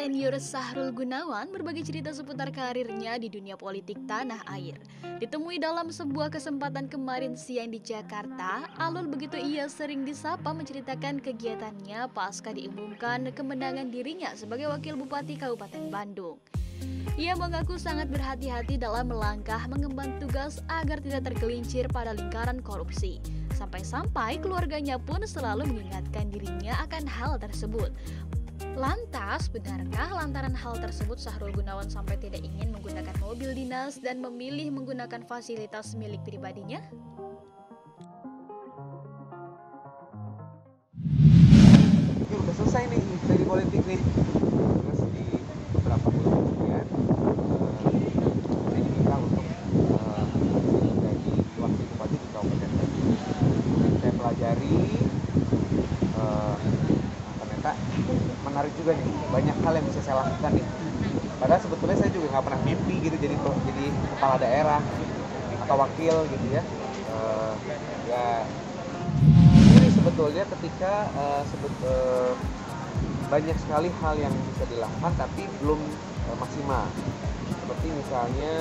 senior Sahrul Gunawan berbagi cerita seputar karirnya di dunia politik tanah air. Ditemui dalam sebuah kesempatan kemarin siang di Jakarta, Alul begitu ia sering disapa menceritakan kegiatannya pasca diumumkan kemenangan dirinya sebagai Wakil Bupati Kabupaten Bandung. Ia mengaku sangat berhati-hati dalam melangkah mengemban tugas agar tidak tergelincir pada lingkaran korupsi. Sampai-sampai keluarganya pun selalu mengingatkan dirinya akan hal tersebut. Lantas, benarkah lantaran hal tersebut Sahrul Gunawan sampai tidak ingin menggunakan mobil dinas dan memilih menggunakan fasilitas milik pribadinya? Ini udah selesai nih dari politik nih. Terus di beberapa bulan kemudian saya diminta untuk menjadi wakil bupati di Kabupaten Bandung. Saya pelajari, ternyata menarik juga nih, banyak hal yang bisa saya lakukan nih. Padahal sebetulnya saya juga nggak pernah mimpi gitu jadi kepala daerah atau wakil gitu ya. Ya ini sebetulnya ketika banyak sekali hal yang bisa dilakukan tapi belum maksimal. Seperti misalnya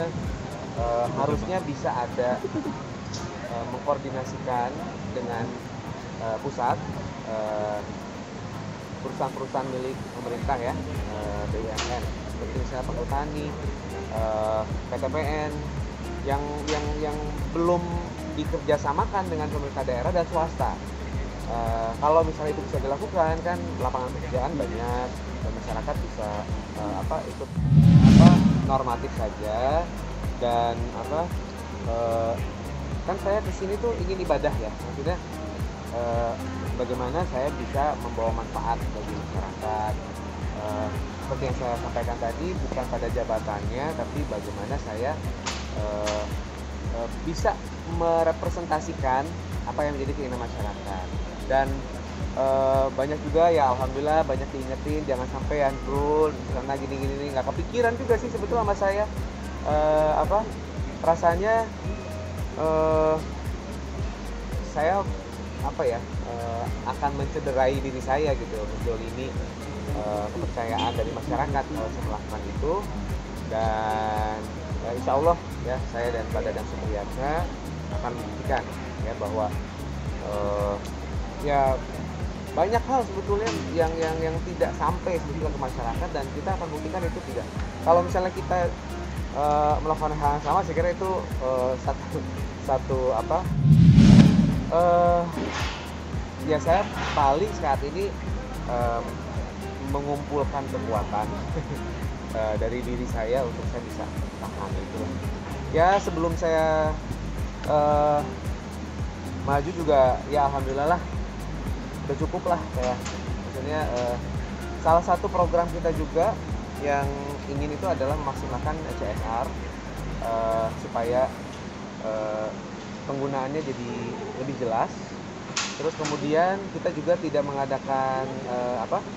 harusnya bisa ada mengkoordinasikan dengan pusat, perusahaan-perusahaan milik pemerintah ya, BUMN seperti misalnya Perhutani, PTPN yang belum dikerjasamakan dengan pemerintah daerah dan swasta. Kalau misalnya itu bisa dilakukan kan lapangan pekerjaan banyak dan masyarakat bisa ikut normatif saja dan kan saya kesini tuh ingin ibadah ya, maksudnya bagaimana saya bisa membawa manfaat bagi masyarakat. Seperti yang saya sampaikan tadi, bukan pada jabatannya, tapi bagaimana saya bisa merepresentasikan apa yang menjadi keinginan masyarakat. Dan banyak juga ya, alhamdulillah banyak diingetin, jangan sampai Andrul karena gini-gini nggak kepikiran juga sih sebetulnya sama saya. Rasanya saya akan mencederai diri saya gitu, menzolimi kepercayaan dari masyarakat kalau saya melakukan itu. Dan ya, insya Allah ya saya dan Pak Dadang Supriyatna akan membuktikan ya bahwa ya banyak hal sebetulnya yang tidak sampai sebetulnya ke masyarakat, dan kita akan buktikan itu tidak. Kalau misalnya kita melakukan hal yang sama, saya kira itu ya saya paling saat ini mengumpulkan kekuatan dari diri saya untuk saya bisa tahan itu. Ya sebelum saya maju juga ya alhamdulillah lah udah cukup lah saya. Maksudnya salah satu program kita juga yang ingin itu adalah memaksimalkan CSR supaya penggunaannya jadi lebih jelas. Terus kemudian kita juga tidak mengadakan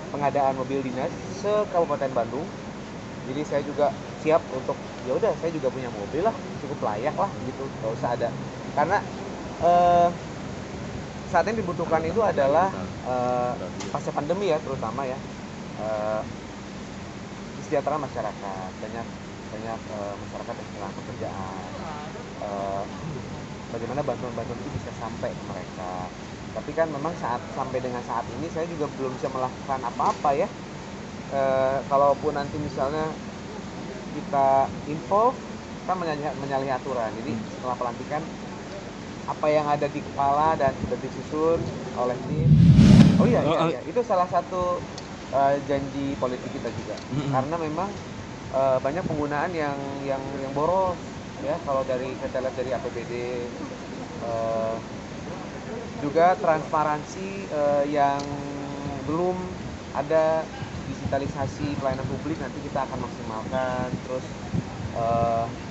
pengadaan mobil dinas se-Kabupaten Bandung. Jadi saya juga siap untuk ya udah saya juga punya mobil lah, cukup layak lah gitu, nggak usah ada. Karena saat ini dibutuhkan itu adalah pasca pandemi ya, terutama ya kesejahteraan masyarakat. Banyak masyarakat yang kehilangan pekerjaan. Bagaimana bantuan-bantuan itu bisa sampai ke mereka. Tapi kan memang sampai dengan saat ini saya juga belum bisa melakukan apa-apa ya. Kalaupun nanti misalnya kita involve, kita menyalahi aturan. Jadi setelah pelantikan apa yang ada di kepala dan sudah disusun oleh tim. Oh iya, itu salah satu janji politik kita juga. Karena memang banyak penggunaan yang boros ya, kalau kita lihat dari APBD. Juga transparansi yang belum ada, digitalisasi pelayanan publik nanti kita akan maksimalkan, terus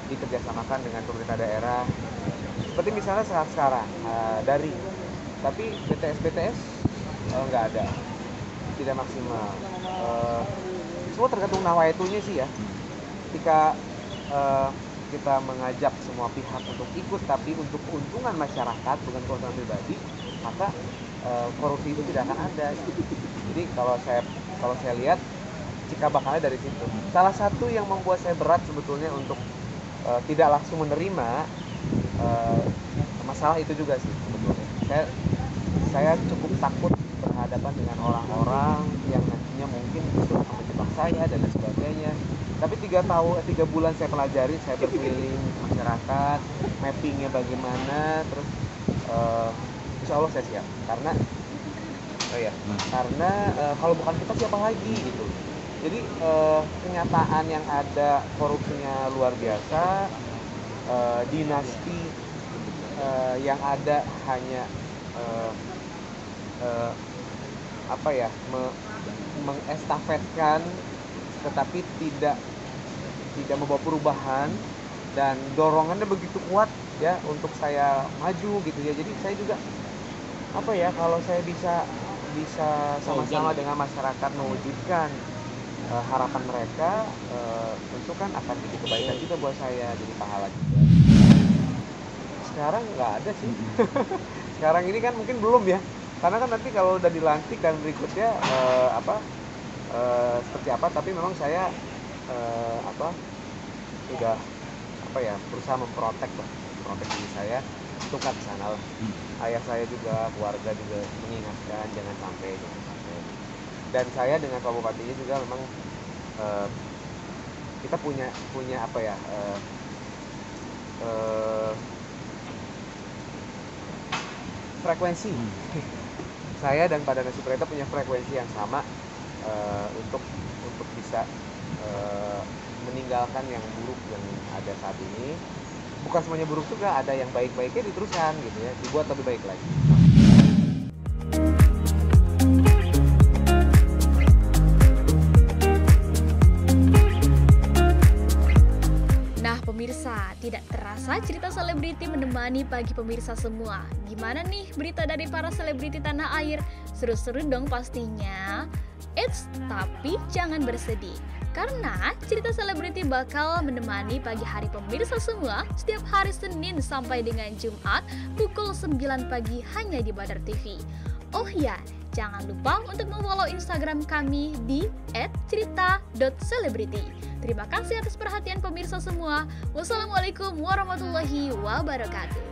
dikerjasamakan dengan pemerintah daerah. Seperti misalnya sekarang daring, tapi BTS nggak ada, tidak maksimal. Semua tergantung nawaitunya sih ya. Ketika kita mengajak semua pihak untuk ikut, tapi untuk keuntungan masyarakat bukan keuntungan pribadi, maka korupsi itu tidak akan ada. Jadi kalau saya lihat cikal bakalnya dari situ. Salah satu yang membuat saya berat sebetulnya untuk tidak langsung menerima masalah itu juga sih sebetulnya. Saya cukup takut berhadapan dengan orang-orang yang nantinya mungkin itu akan menjebak saya dan lain sebagainya. Tapi 3 bulan saya pelajari, saya berkeliling masyarakat, mappingnya bagaimana, terus insya Allah saya siap. Karena kalau bukan kita siapa lagi gitu. Jadi kenyataan yang ada korupsinya luar biasa, dinasti yang ada hanya mengestafetkan tetapi tidak membawa perubahan, dan dorongannya begitu kuat ya untuk saya maju gitu ya. Jadi saya juga kalau saya bisa sama-sama dengan masyarakat mewujudkan harapan mereka, tentu kan akan jadi kebaikan juga buat saya, jadi pahala juga. Sekarang nggak ada sih. Sekarang ini kan mungkin belum ya, karena kan nanti kalau udah dilantik dan berikutnya seperti apa, tapi memang saya udah berusaha memprotek diri saya untuk ke sana lah. Ayah saya juga, keluarga juga mengingatkan jangan sampai. Dan saya dengan Pak Bupatinya juga memang kita punya frekuensi. Saya dan Pak Danang Supriyatna punya frekuensi yang sama untuk bisa meninggalkan yang buruk yang ada saat ini. Bukan semuanya buruk juga, ada yang baik-baiknya diteruskan gitu ya, dibuat lebih baik lagi. Nah pemirsa, tidak terasa cerita selebriti menemani pagi pemirsa semua. Gimana nih berita dari para selebriti tanah air? Seru-seru dong pastinya. Eits, tapi jangan bersedih, karena cerita selebriti bakal menemani pagi hari pemirsa semua setiap hari Senin sampai dengan Jumat pukul 9 pagi hanya di Badar TV. Oh ya, jangan lupa untuk memfollow Instagram kami di @cerita.celebrity. Terima kasih atas perhatian pemirsa semua. Wassalamualaikum warahmatullahi wabarakatuh.